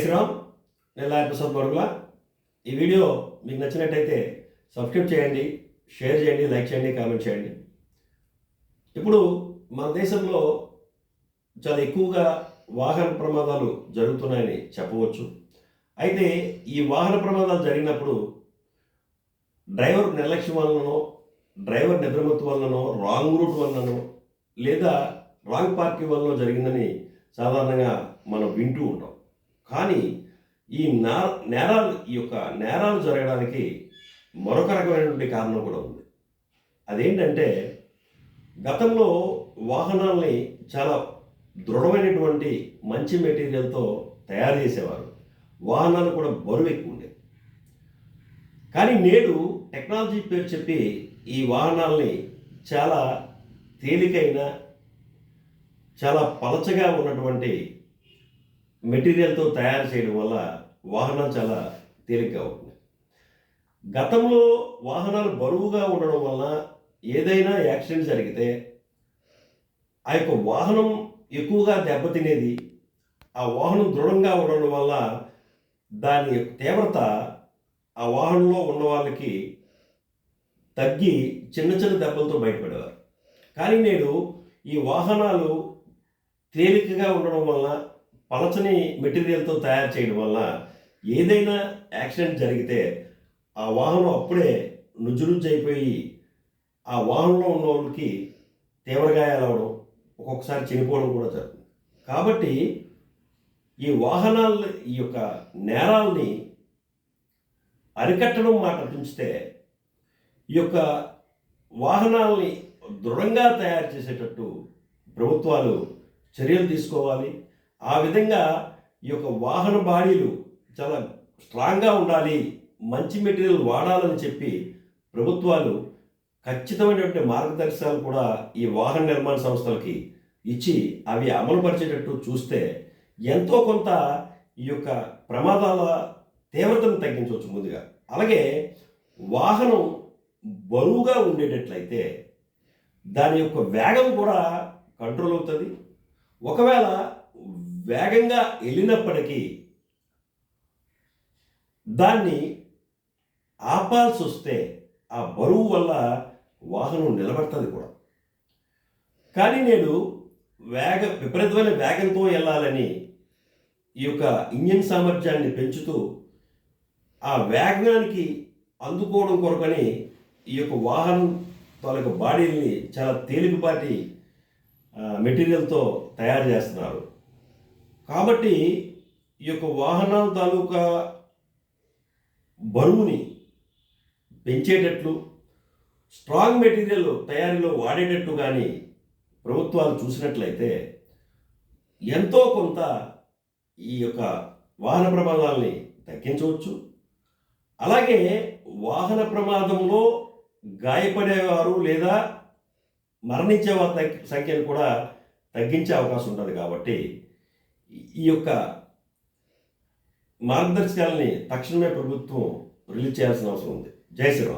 శ్రీరామ్ నేను ప్రసాద్ బరుగుల. ఈ వీడియో మీకు నచ్చినట్టయితే సబ్స్క్రైబ్ చేయండి, షేర్ చేయండి, లైక్ చేయండి, కామెంట్ చేయండి. ఇప్పుడు మన దేశంలో చాలా ఎక్కువగా వాహన ప్రమాదాలు జరుగుతున్నాయని చెప్పవచ్చు. అయితే ఈ వాహన ప్రమాదాలు జరిగినప్పుడు డ్రైవర్ నిర్లక్ష్యం వలననో, డ్రైవర్ నిద్రమత్తు వలననో, రాంగ్ రూట్ వలననో, లేదా రాంగ్ పార్కింగ్ వలన జరిగిందని సాధారణంగా మనం వింటూ ఉంటాం. కానీ ఈ నేరాలు జరగడానికి మరొక రకమైనటువంటి కారణం కూడా ఉంది. అదేంటంటే గతంలో వాహనాల్ని చాలా దృఢమైనటువంటి మంచి మెటీరియల్తో తయారు చేసేవారు. వాహనాలు కూడా బరువు ఎక్కువ ఉండేవి. కానీ నేడు టెక్నాలజీ పేరు చెప్పి ఈ వాహనాల్ని చాలా తేలికైన, చాలా పలచగా ఉన్నటువంటి మెటీరియల్తో తయారు చేయడం వల్ల వాహనాలు చాలా తేలిగ్గా ఉంటుంది. గతంలో వాహనాలు బరువుగా ఉండడం వల్ల ఏదైనా యాక్సిడెంట్ జరిగితే ఆ యొక్క వాహనం ఎక్కువగా దెబ్బతినేది. ఆ వాహనం దృఢంగా ఉండడం వల్ల దాని యొక్క తీవ్రత ఆ వాహనంలో ఉన్న వాళ్ళకి తగ్గి చిన్న చిన్న దెబ్బలతో బయటపడేవారు. కానీ నేడు ఈ వాహనాలు తేలికగా ఉండడం వల్ల, పలచని మెటీరియల్తో తయారు చేయడం వల్ల ఏదైనా యాక్సిడెంట్ జరిగితే ఆ వాహనం అప్పుడే నుజ్జు అయిపోయి ఆ వాహనంలో ఉన్న వాళ్ళకి తీవ్ర గాయాలు అవ్వడం, ఒక్కొక్కసారి చనిపోవడం కూడా జరుగుతుంది. కాబట్టి ఈ యొక్క నేరాల్ని అరికట్టడం మాట పెంచితే ఈ యొక్క వాహనాల్ని దృఢంగా తయారు చేసేటట్టు ప్రభుత్వాలు చర్యలు తీసుకోవాలి. ఆ విధంగా ఈ యొక్క వాహన బాడీలు చాలా స్ట్రాంగ్గా ఉండాలి, మంచి మెటీరియల్ వాడాలని చెప్పి ప్రభుత్వాలు ఖచ్చితమైనటువంటి మార్గదర్శకాలు కూడా ఈ వాహన నిర్మాణ సంస్థలకి ఇచ్చి అవి అమలుపరిచేటట్టు చూస్తే ఎంతో కొంత ఈ యొక్క ప్రమాదాల తీవ్రతను తగ్గించవచ్చు ముందుగా. అలాగే వాహనం బరువుగా ఉండేటట్లయితే దాని యొక్క వేగం కూడా కంట్రోల్ అవుతుంది. ఒకవేళ వేగంగా వెళ్ళినప్పటికీ దాన్ని ఆపాల్సి వస్తే ఆ బరువు వల్ల వాహనం నిలబడుతుంది కూడా. కానీ నేను విపరీతమైన వేగంతో వెళ్ళాలని ఈ యొక్క ఇంజిన్ సామర్థ్యాన్ని పెంచుతూ ఆ వేగానికి అందుకోవడం కొరకని ఈ యొక్క వాహనం తాలూకు బాడీల్ని చాలా తేలికపాటి మెటీరియల్తో తయారు చేస్తున్నారు. కాబట్టి ఈ యొక్క వాహనాల తాలూకా బరువుని పెంచేటట్లు, స్ట్రాంగ్ మెటీరియల్ తయారీలో వాడేటట్టు కానీ ప్రభుత్వాలు చూసినట్లయితే ఎంతో కొంత ఈ యొక్క వాహన ప్రమాదాలని తగ్గించవచ్చు. అలాగే వాహన ప్రమాదంలో గాయపడేవారు లేదా మరణించే వారి సంఖ్యను కూడా తగ్గించే అవకాశం ఉంటుంది. కాబట్టి ఈ యొక్క మార్గదర్శకాలని తక్షణమే ప్రభుత్వం రిలీజ్ చేయాల్సిన అవసరం ఉంది. జై శ్రీరామ్.